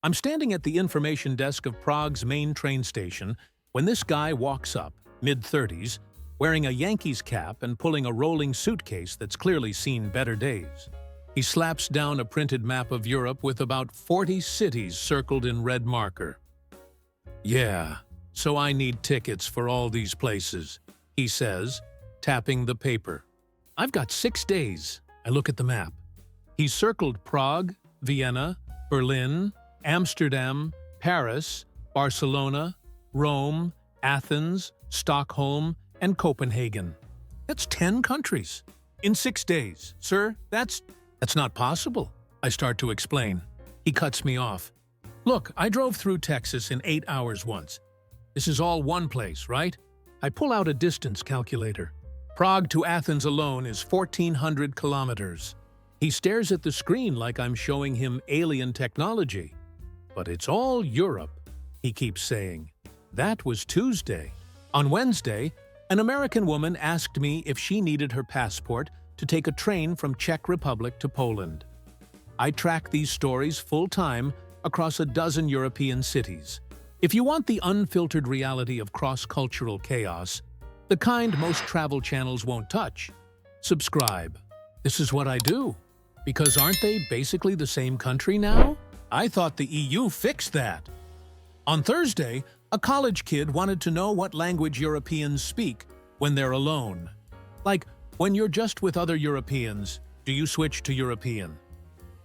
I'm standing at the information desk of Prague's main train station when this guy walks up, mid-30s, wearing a Yankees cap and pulling a rolling suitcase that's clearly seen better days. He slaps down a printed map of Europe with about 40 cities circled in red marker. "Yeah, so I need tickets for all these places," he says, tapping the paper. "I've got 6 days." I look at the map. He's circled Prague, Vienna, Berlin, Amsterdam, Paris, Barcelona, Rome, Athens, Stockholm, and Copenhagen. That's 10 countries. In 6 days. Sir, that's not possible, I start to explain. He cuts me off. "Look, I drove through Texas in 8 hours once. This is all one place, right?" I pull out a distance calculator. Prague to Athens alone is 1,400 kilometers. He stares at the screen like I'm showing him alien technology. "But it's all Europe," he keeps saying. That was Tuesday. On Wednesday, an American woman asked me if she needed her passport to take a train from Czech Republic to Poland. I track these stories full-time across a dozen European cities. If you want the unfiltered reality of cross-cultural chaos, the kind most travel channels won't touch, subscribe. This is what I do. Because aren't they basically the same country now? I thought the EU fixed that. On Thursday, a college kid wanted to know what language Europeans speak when they're alone. Like, when you're just with other Europeans, do you switch to European?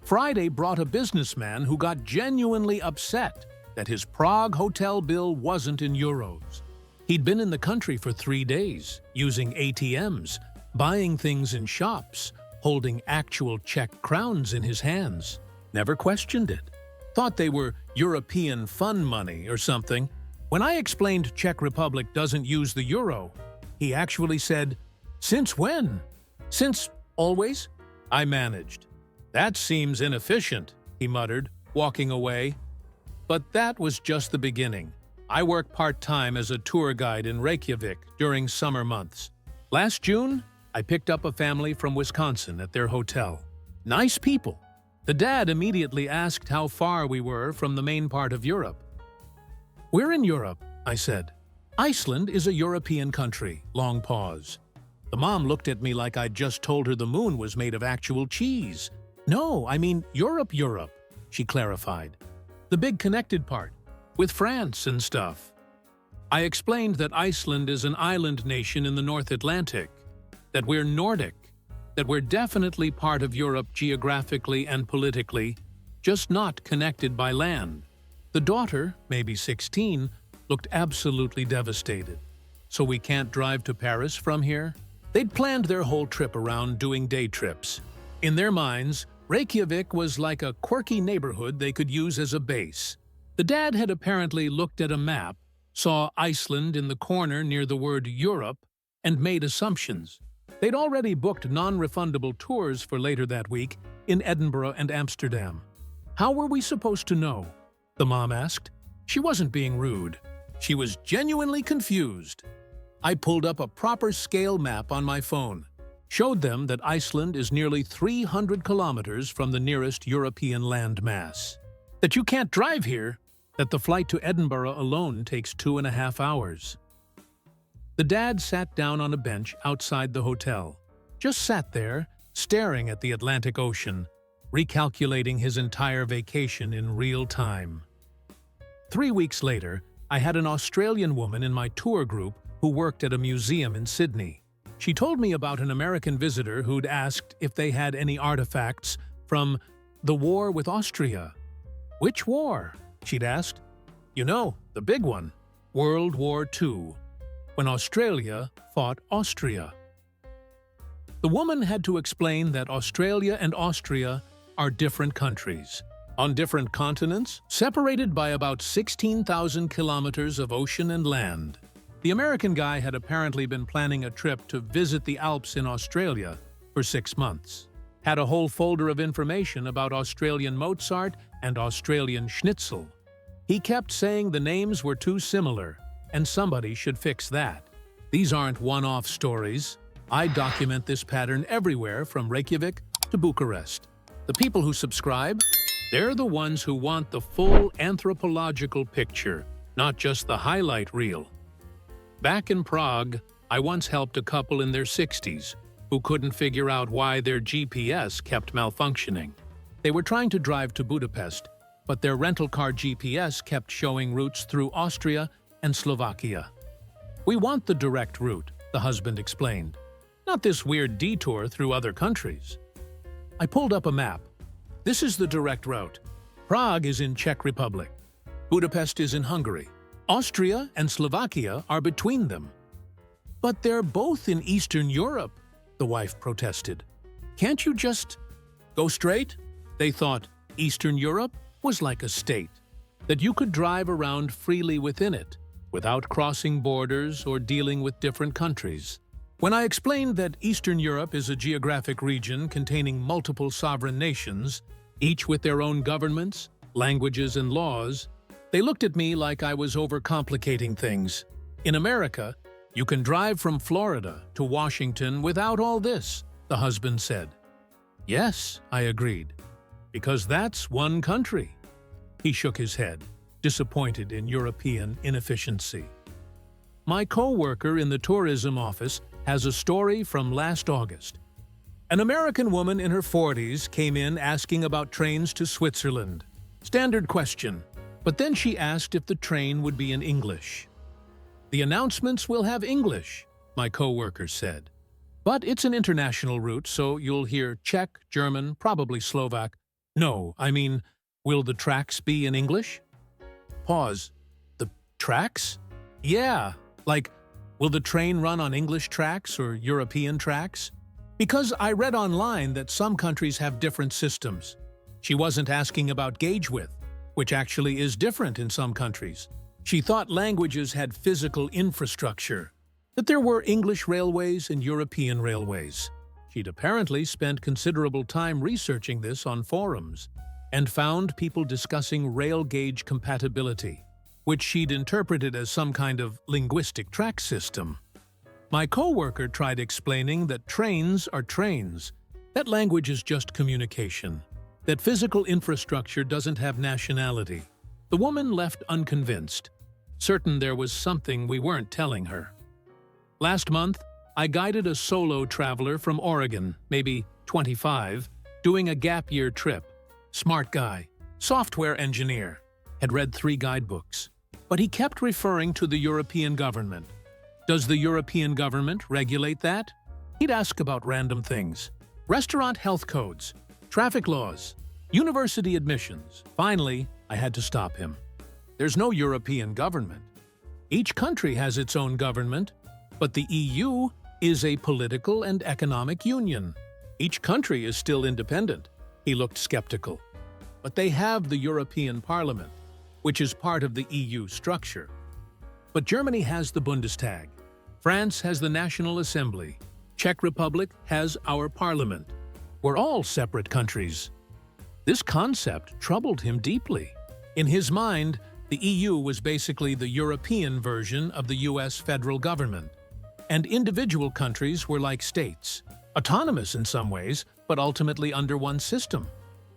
Friday brought a businessman who got genuinely upset that his Prague hotel bill wasn't in euros. He'd been in the country for 3 days, using ATMs, buying things in shops, holding actual Czech crowns in his hands. Never questioned it. Thought they were European fun money or something. When I explained Czech Republic doesn't use the euro, he actually said, "Since when?" "Since always?" I managed. "That seems inefficient," he muttered, walking away. But that was just the beginning. I work part-time as a tour guide in Reykjavik during summer months. Last June, I picked up a family from Wisconsin at their hotel. Nice people. The dad immediately asked how far we were from the main part of Europe. "We're in Europe," I said. "Iceland is a European country." Long pause. The mom looked at me like I'd just told her the moon was made of actual cheese. "No, I mean Europe, she clarified. "The big connected part, with France and stuff." I explained that Iceland is an island nation in the North Atlantic, that we're Nordic, that we're definitely part of Europe geographically and politically, just not connected by land. The daughter, maybe 16, looked absolutely devastated. "So we can't drive to Paris from here?" They'd planned their whole trip around doing day trips. In their minds, Reykjavik was like a quirky neighborhood they could use as a base. The dad had apparently looked at a map, saw Iceland in the corner near the word Europe, and made assumptions. They'd already booked non-refundable tours for later that week in Edinburgh and Amsterdam. "How were we supposed to know?" the mom asked. She wasn't being rude. She was genuinely confused. I pulled up a proper scale map on my phone, showed them that Iceland is nearly 300 kilometers from the nearest European landmass, that you can't drive here, that the flight to Edinburgh alone takes 2.5 hours. The dad sat down on a bench outside the hotel, just sat there, staring at the Atlantic Ocean, recalculating his entire vacation in real time. 3 weeks later, I had an Australian woman in my tour group who worked at a museum in Sydney. She told me about an American visitor who'd asked if they had any artifacts from the war with Austria. "Which war?" she'd asked. "You know, the big one, World War II, when Australia fought Austria." The woman had to explain that Australia and Austria are different countries, on different continents, separated by about 16,000 kilometers of ocean and land. The American guy had apparently been planning a trip to visit the Alps in Australia for 6 months. Had a whole folder of information about Australian Mozart and Australian Schnitzel. He kept saying the names were too similar, and somebody should fix that. These aren't one-off stories. I document this pattern everywhere from Reykjavik to Bucharest. The people who subscribe, They're the ones who want the full anthropological picture, not just the highlight reel. Back in Prague, I once helped a couple in their 60s who couldn't figure out why their GPS kept malfunctioning. They were trying to drive to Budapest, but their rental car GPS kept showing routes through Austria and Slovakia. "We want the direct route," the husband explained, "not this weird detour through other countries." I pulled up a map. This is the direct route. Prague is in Czech Republic. Budapest is in Hungary. Austria and Slovakia are between them. "But they're both in Eastern Europe," the wife protested. "Can't you just go straight?" They thought Eastern Europe was like a state, that you could drive around freely within it, without crossing borders or dealing with different countries. When I explained that Eastern Europe is a geographic region containing multiple sovereign nations, each with their own governments, languages, and laws, they looked at me like I was overcomplicating things. "In America, you can drive from Florida to Washington without all this," the husband said. "Yes," I agreed, "because that's one country." He shook his head, disappointed in European inefficiency. My co-worker in the tourism office has a story from last August. An American woman in her 40s came in asking about trains to Switzerland. Standard question, but then she asked if the train would be in English. "The announcements will have English," my co-worker said. "But it's an international route, so you'll hear Czech, German, probably Slovak. No, I mean, will the tracks be in English?" Pause. "The tracks?" "Yeah, like, will the train run on English tracks or European tracks?" Because I read online that some countries have different systems. She wasn't asking about gauge width, which actually is different in some countries. She thought languages had physical infrastructure, that there were English railways and European railways. She'd apparently spent considerable time researching this on forums and found people discussing rail gauge compatibility, which she'd interpreted as some kind of linguistic track system. My co-worker tried explaining that trains are trains, that language is just communication, that physical infrastructure doesn't have nationality. The woman left unconvinced, certain there was something we weren't telling her. Last month, I guided a solo traveler from Oregon, maybe 25, doing a gap year trip. Smart guy, software engineer, had read 3 guidebooks. But he kept referring to the European government. Does the European government regulate that? He'd ask about random things. Restaurant health codes, traffic laws, university admissions. Finally, I had to stop him. There's no European government. Each country has its own government, but the EU is a political and economic union. Each country is still independent. He looked skeptical. But they have the European Parliament, which is part of the EU structure. But Germany has the Bundestag. France has the National Assembly. Czech Republic has our parliament. We're all separate countries. This concept troubled him deeply. In his mind, the EU was basically the European version of the US federal government, and individual countries were like states, autonomous in some ways, but ultimately under one system.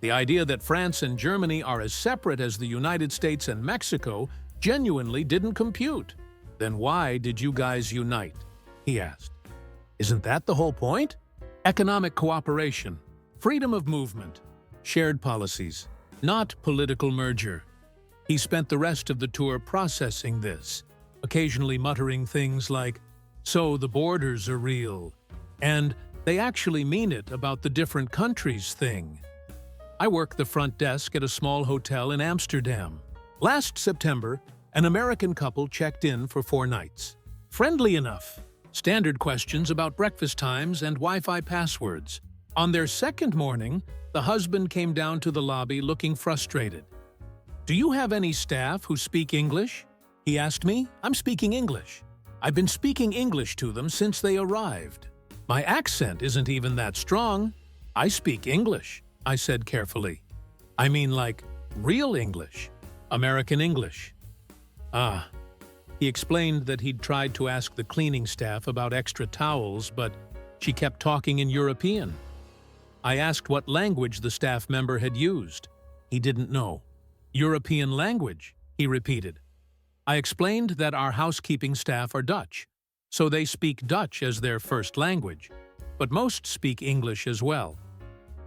The idea that France and Germany are as separate as the United States and Mexico genuinely didn't compute. "Then why did you guys unite?" he asked. "Isn't that the whole point? Economic cooperation, freedom of movement, shared policies, not political merger." He spent the rest of the tour processing this, occasionally muttering things like, "So the borders are real," and "they actually mean it about the different countries thing." I work the front desk at a small hotel in Amsterdam. Last September, an American couple checked in for 4 nights. Friendly enough. Standard questions about breakfast times and Wi-Fi passwords. On their second morning, the husband came down to the lobby looking frustrated. "Do you have any staff who speak English?" he asked me. "I'm speaking English. I've been speaking English to them since they arrived. My accent isn't even that strong. I speak English," I said carefully. "I mean like real English, American English." "Ah." He explained that he'd tried to ask the cleaning staff about extra towels, but she kept talking in European. I asked what language the staff member had used. He didn't know. European language, he repeated. I explained that our housekeeping staff are Dutch, so they speak Dutch as their first language, but most speak English as well.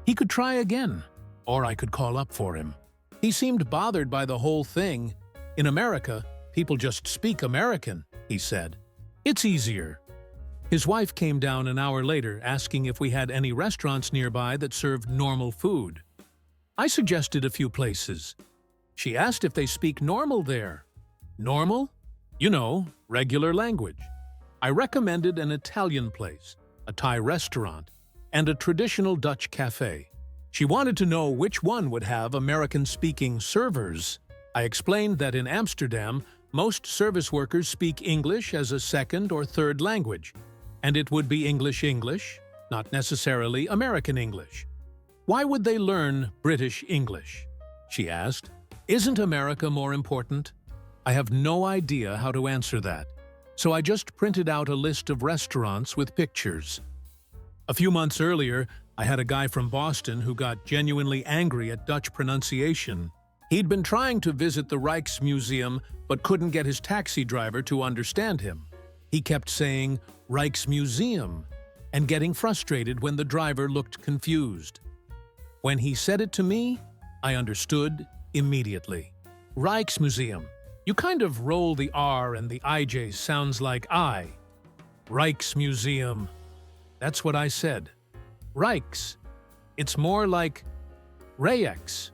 He could try again, or I could call up for him. He seemed bothered by the whole thing. In America, people just speak American, he said. It's easier. His wife came down an hour later asking if we had any restaurants nearby that served normal food. I suggested a few places. She asked if they speak normal there. Normal? You know, regular language. I recommended an Italian place, a Thai restaurant, and a traditional Dutch cafe. She wanted to know which one would have American-speaking servers. I explained that in Amsterdam, most service workers speak English as a second or third language, and it would be English, not necessarily American English. Why would they learn British English? She asked. Isn't America more important? I have no idea how to answer that, so I just printed out a list of restaurants with pictures. A few months earlier, I had a guy from Boston who got genuinely angry at Dutch pronunciation. He'd been trying to visit the Rijksmuseum but couldn't get his taxi driver to understand him. He kept saying Rijksmuseum and getting frustrated when the driver looked confused. When he said it to me, I understood immediately. Rijksmuseum. You kind of roll the R and the IJ sounds like I. Rijksmuseum. That's what I said. Rijks. It's more like Rayex.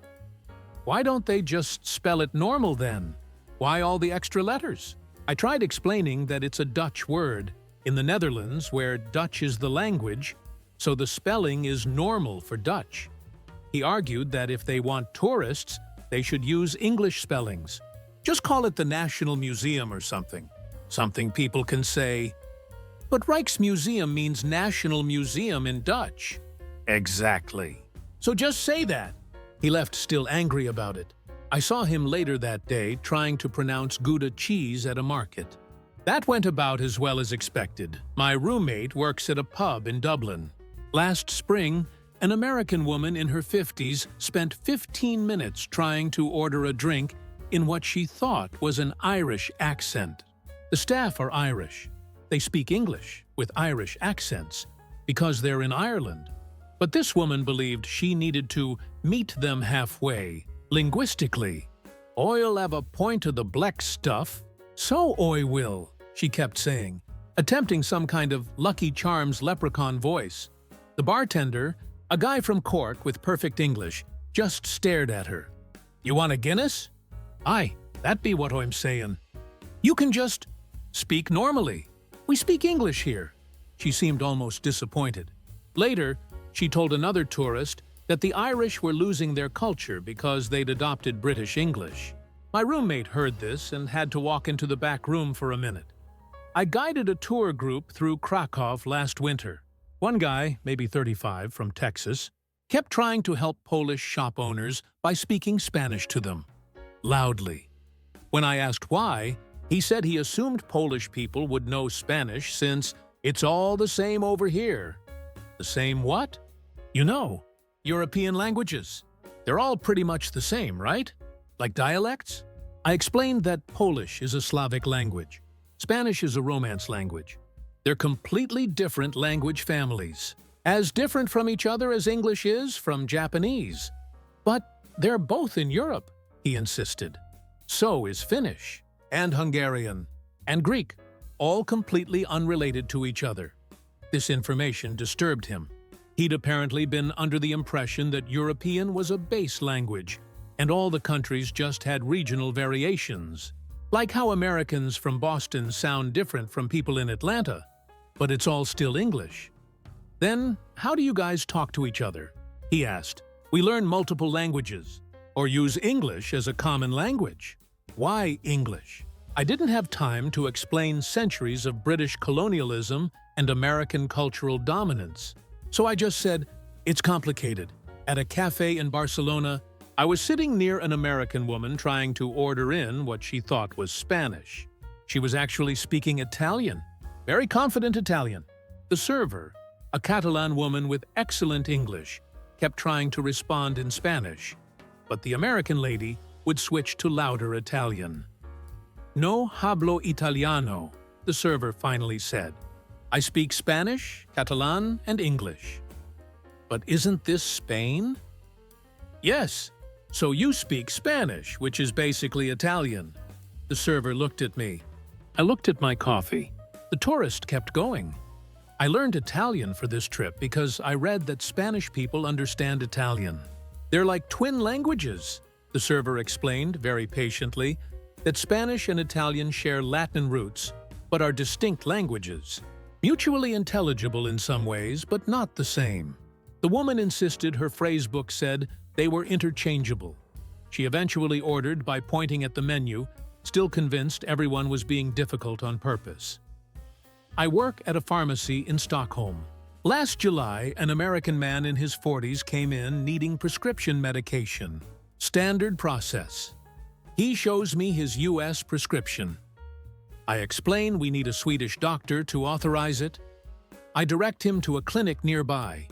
Why don't they just spell it normal then? Why all the extra letters? I tried explaining that it's a Dutch word in the Netherlands where Dutch is the language, so the spelling is normal for Dutch. He argued that if they want tourists, they should use English spellings. Just call it the National Museum or something. Something people can say. But Rijksmuseum means National Museum in Dutch. Exactly. So just say that. He left still angry about it. I saw him later that day trying to pronounce Gouda cheese at a market. That went about as well as expected. My roommate works at a pub in Dublin. Last spring, an American woman in her 50s spent 15 minutes trying to order a drink in what she thought was an Irish accent. The staff are Irish. They speak English with Irish accents because they're in Ireland. But this woman believed she needed to meet them halfway, linguistically. Oi'll have a point of the black stuff, so Oi will, she kept saying, attempting some kind of Lucky Charms leprechaun voice. The bartender, a guy from Cork with perfect English, just stared at her. You want a Guinness? Aye, that be what I'm saying. You can just speak normally. We speak English here. She seemed almost disappointed. Later, she told another tourist that the Irish were losing their culture because they'd adopted British English. My roommate heard this and had to walk into the back room for a minute. I guided a tour group through Krakow last winter. One guy, maybe 35, from Texas, kept trying to help Polish shop owners by speaking Spanish to them, loudly. When I asked why, he said he assumed Polish people would know Spanish since it's all the same over here. The same what? You know, European languages. They're all pretty much the same, right? Like dialects? I explained that Polish is a Slavic language. Spanish is a Romance language. They're completely different language families. As different from each other as English is from Japanese. But they're both in Europe, he insisted. So is Finnish, and Hungarian, and Greek, all completely unrelated to each other. This information disturbed him. He'd apparently been under the impression that European was a base language, and all the countries just had regional variations. Like how Americans from Boston sound different from people in Atlanta, but it's all still English. Then, how do you guys talk to each other? He asked. We learn multiple languages, or use English as a common language. Why English? I didn't have time to explain centuries of British colonialism and American cultural dominance. So I just said, it's complicated. At a cafe in Barcelona, I was sitting near an American woman trying to order in what she thought was Spanish. She was actually speaking Italian, very confident Italian. The server, a Catalan woman with excellent English, kept trying to respond in Spanish. but the American lady would switch to louder Italian. "No hablo italiano," the server finally said. "I speak Spanish, Catalan, and English." "But isn't this Spain?" "Yes, so you speak Spanish, which is basically Italian." The server looked at me. I looked at my coffee. The tourist kept going. I learned Italian for this trip because I read that Spanish people understand Italian. "They're like twin languages," the server explained very patiently, that Spanish and Italian share Latin roots, but are distinct languages. Mutually intelligible in some ways, but not the same. The woman insisted her phrasebook said they were interchangeable. She eventually ordered by pointing at the menu, still convinced everyone was being difficult on purpose. I work at a pharmacy in Stockholm. Last July, an American man in his 40s came in needing prescription medication. Standard process. He shows me his US prescription. I explain we need a Swedish doctor to authorize it. I direct him to a clinic nearby.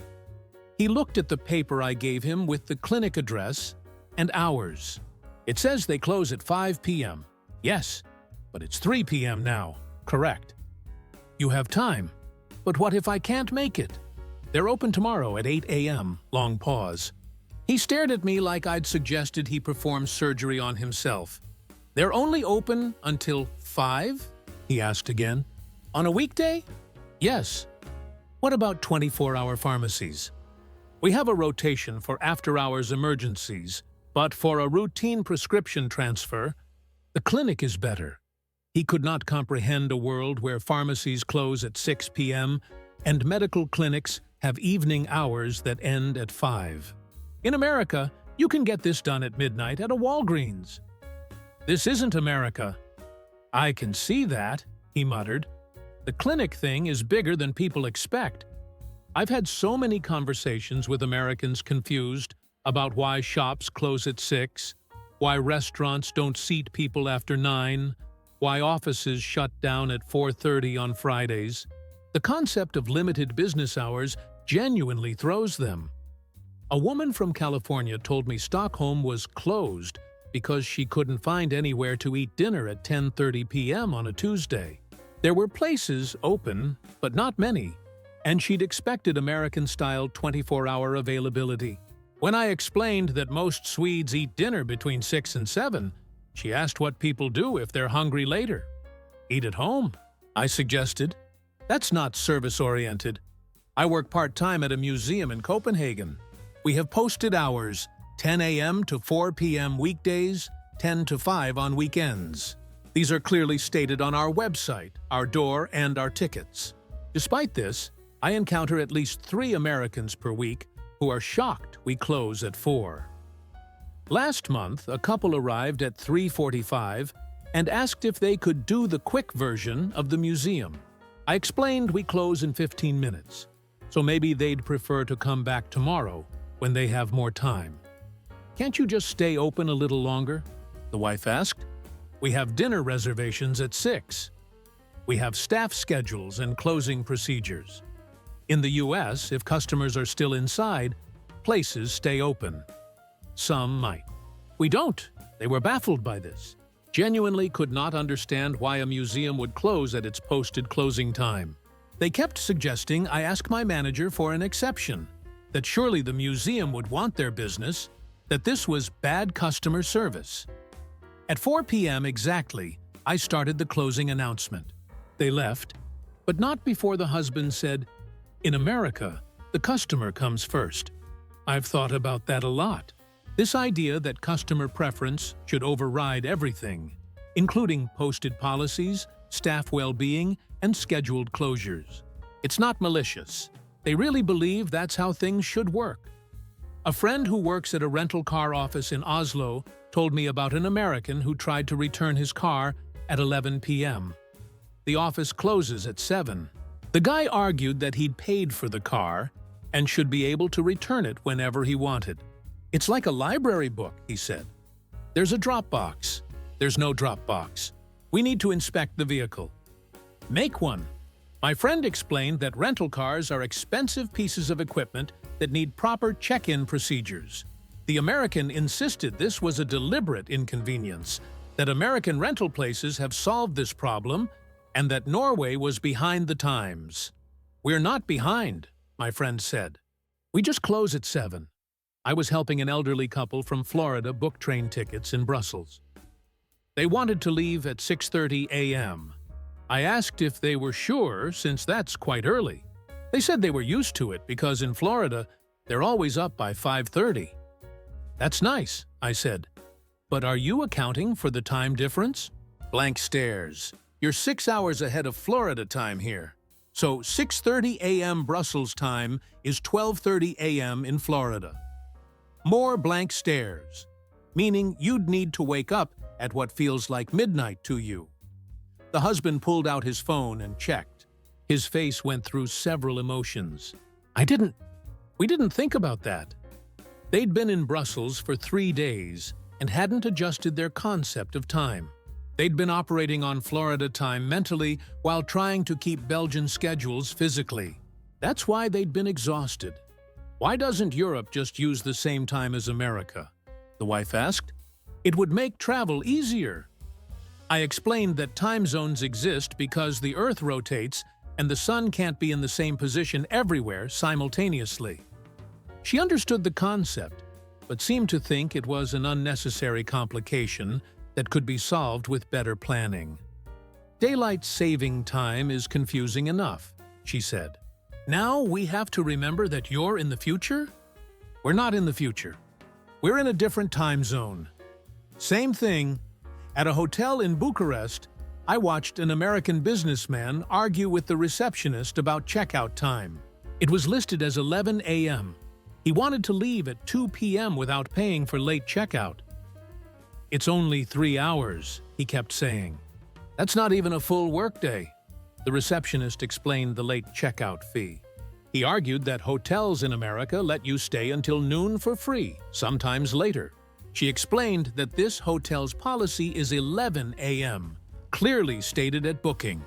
He looked at the paper I gave him with the clinic address and hours. It says they close at 5 p.m. Yes, but it's 3 p.m. now. Correct. "You have time. But what if I can't make it?" "They're open tomorrow at 8 a.m. Long pause. He stared at me like I'd suggested he perform surgery on himself. "They're only open until 5? He asked again. "On a weekday?" "Yes." "What about 24-hour pharmacies?" "We have a rotation for after-hours emergencies, but for a routine prescription transfer, the clinic is better." He could not comprehend a world where pharmacies close at 6 p.m. and medical clinics have evening hours that end at 5. "In America, you can get this done at midnight at a Walgreens." "This isn't America." "I can see that," he muttered. "The clinic thing is bigger than people expect." I've had so many conversations with Americans confused about why shops close at 6, why restaurants don't seat people after 9, why offices shut down at 4:30 on Fridays. The concept of limited business hours genuinely throws them. A woman from California told me Stockholm was closed because she couldn't find anywhere to eat dinner at 10:30 p.m. on a Tuesday. There were places open, but not many, and she'd expected American-style 24-hour availability. When I explained that most Swedes eat dinner between 6 and 7, she asked what people do if they're hungry later. "Eat at home," I suggested. "That's not service-oriented. I work part-time at a museum in Copenhagen. We have posted hours, 10 a.m. to 4 p.m. weekdays, 10 to 5 on weekends. These are clearly stated on our website, our door, and our tickets." Despite this, I encounter at least 3 Americans per week who are shocked we close at 4. Last month, a couple arrived at 3:45 and asked if they could do the quick version of the museum. I explained we close in 15 minutes, so maybe they'd prefer to come back tomorrow when they have more time. "Can't you just stay open a little longer?" the wife asked. "We have dinner reservations at 6. We have staff schedules and closing procedures. In the US, if customers are still inside, places stay open. Some might. We don't. They were baffled by this. Genuinely could not understand why a museum would close at its posted closing time. They kept suggesting I ask my manager for an exception, that surely the museum would want their business, that this was bad customer service. At 4 p.m. exactly, I started the closing announcement. They left, but not before the husband said, "In America, the customer comes first." I've thought about that a lot. This idea that customer preference should override everything, including posted policies, staff well-being, and scheduled closures. It's not malicious. They really believe that's how things should work. A friend who works at a rental car office in Oslo told me about an American who tried to return his car at 11 p.m. The office closes at 7. The guy argued that he'd paid for the car and should be able to return it whenever he wanted. "It's like a library book," he said. "There's a drop box. There's no drop box. We need to inspect the vehicle." "Make one." My friend explained that rental cars are expensive pieces of equipment that need proper check-in procedures. The American insisted this was a deliberate inconvenience, that American rental places have solved this problem, and that Norway was behind the times. "We're not behind," my friend said. "We just close at 7. I was helping an elderly couple from Florida book train tickets in Brussels. They wanted to leave at 6:30 a.m. I asked if they were sure, since that's quite early. They said they were used to it because in Florida, they're always up by 5:30. "That's nice," I said. "But are you accounting for the time difference?" Blank stares. "You're 6 hours ahead of Florida time here. So 6:30 a.m. Brussels time is 12:30 a.m. in Florida." More blank stares, meaning you'd need to wake up at what feels like midnight to you. The husband pulled out his phone and checked. His face went through several emotions. We didn't think about that." They'd been in Brussels for 3 days and hadn't adjusted their concept of time. They'd been operating on Florida time mentally while trying to keep Belgian schedules physically. That's why they'd been exhausted. "Why doesn't Europe just use the same time as America?" the wife asked. "It would make travel easier." I explained that time zones exist because the Earth rotates and the sun can't be in the same position everywhere simultaneously. She understood the concept, but seemed to think it was an unnecessary complication that could be solved with better planning. "Daylight saving time is confusing enough," she said. "Now we have to remember that you're in the future?" "We're not in the future. We're in a different time zone." Same thing. At a hotel in Bucharest, I watched an American businessman argue with the receptionist about checkout time. It was listed as 11 a.m. He wanted to leave at 2 p.m. without paying for late checkout. "It's only 3 hours," he kept saying. "That's not even a full workday." The receptionist explained the late checkout fee. He argued that hotels in America let you stay until noon for free, sometimes later. She explained that this hotel's policy is 11 a.m., clearly stated at booking.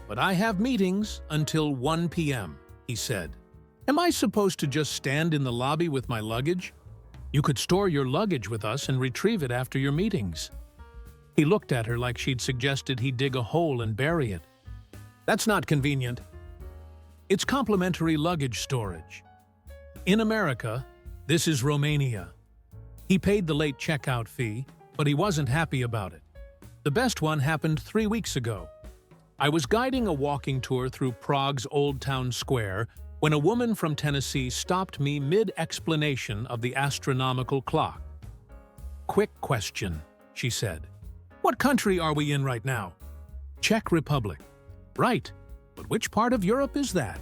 "But I have meetings until 1 p.m., he said. "Am I supposed to just stand in the lobby with my luggage? You could store your luggage with us and retrieve it after your meetings." He looked at her like she'd suggested he dig a hole and bury it. "That's not convenient." It's complimentary luggage storage. In America, this is Romania. He paid the late checkout fee, but he wasn't happy about it. The best one happened 3 weeks ago. I was guiding a walking tour through Prague's Old Town Square when a woman from Tennessee stopped me mid-explanation of the astronomical clock. "Quick question," she said. "What country are we in right now?" "Czech Republic." "Right, but which part of Europe is that?"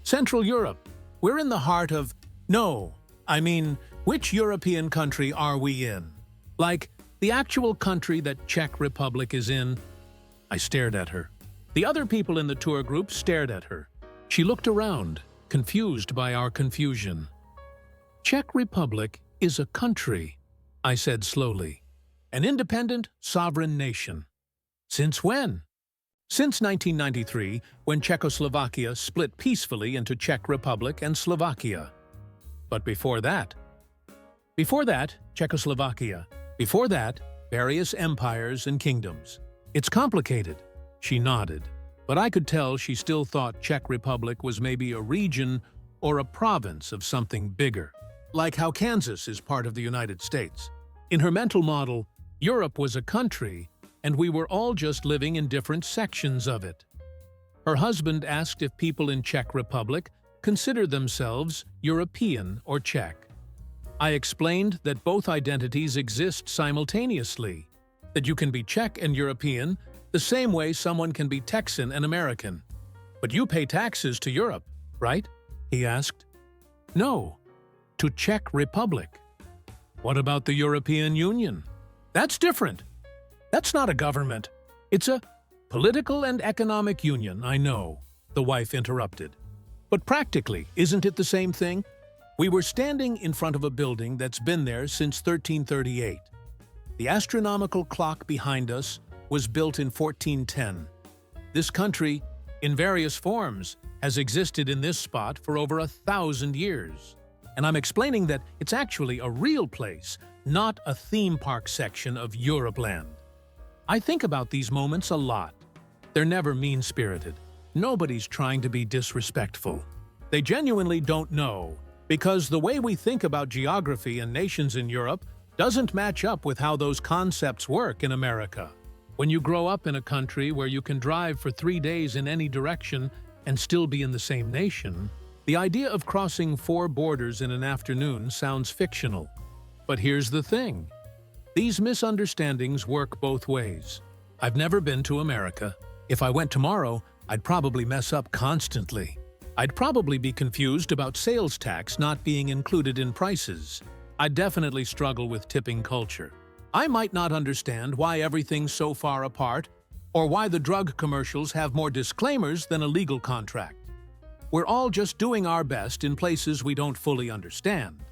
"Central Europe. We're in the heart of—" "No, I mean, which European country are we in? Like, the actual country that Czech Republic is in?" I stared at her. The other people in the tour group stared at her. She looked around, confused by our confusion. "Czech Republic is a country," I said slowly. "An independent, sovereign nation." "Since when?" "Since 1993, when Czechoslovakia split peacefully into Czech Republic and Slovakia." "But before that?" "Before that, Czechoslovakia. Before that, various empires and kingdoms." "It's complicated." She nodded, but I could tell she still thought Czech Republic was maybe a region or a province of something bigger, like how Kansas is part of the United States. In her mental model, Europe was a country, and we were all just living in different sections of it. Her husband asked if people in Czech Republic consider themselves European or Czech. I explained that both identities exist simultaneously, that you can be Czech and European the same way someone can be Texan and American. "But you pay taxes to Europe, right?" he asked. "No, to Czech Republic." "What about the European Union?" "That's different. That's not a government. It's a political and economic union, I know," the wife interrupted. "But practically, isn't it the same thing?" We were standing in front of a building that's been there since 1338. The astronomical clock behind us was built in 1410. This country, in various forms, has existed in this spot for over 1,000 years. And I'm explaining that it's actually a real place, not a theme park section of Europeland. I think about these moments a lot. They're never mean-spirited. Nobody's trying to be disrespectful. They genuinely don't know, because the way we think about geography and nations in Europe doesn't match up with how those concepts work in America. When you grow up in a country where you can drive for 3 days in any direction and still be in the same nation, the idea of crossing 4 borders in an afternoon sounds fictional. But here's the thing. These misunderstandings work both ways. I've never been to America. If I went tomorrow, I'd probably mess up constantly. I'd probably be confused about sales tax not being included in prices. I'd definitely struggle with tipping culture. I might not understand why everything's so far apart, or why the drug commercials have more disclaimers than a legal contract. We're all just doing our best in places we don't fully understand.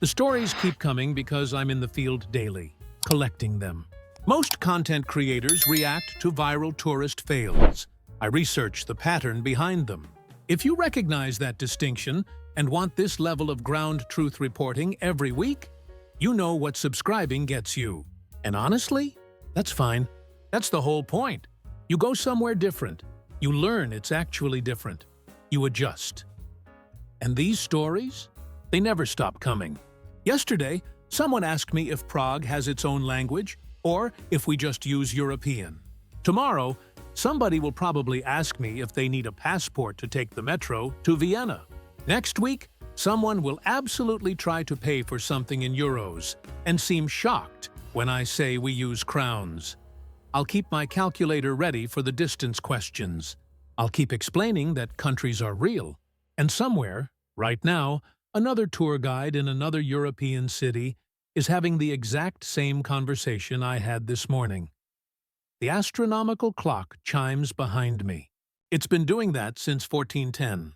The stories keep coming because I'm in the field daily, collecting them. Most content creators react to viral tourist fails. I research the pattern behind them. If you recognize that distinction and want this level of ground truth reporting every week, you know what subscribing gets you. And honestly, that's fine. That's the whole point. You go somewhere different. You learn it's actually different. You adjust. And these stories? They never stop coming. Yesterday, someone asked me if Prague has its own language or if we just use European. Tomorrow, somebody will probably ask me if they need a passport to take the metro to Vienna. Next week, someone will absolutely try to pay for something in euros and seem shocked when I say we use crowns. I'll keep my calculator ready for the distance questions. I'll keep explaining that countries are real. And somewhere, right now, another tour guide in another European city is having the exact same conversation I had this morning. The astronomical clock chimes behind me. It's been doing that since 1410.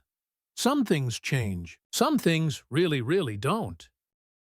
Some things change. Some things really don't.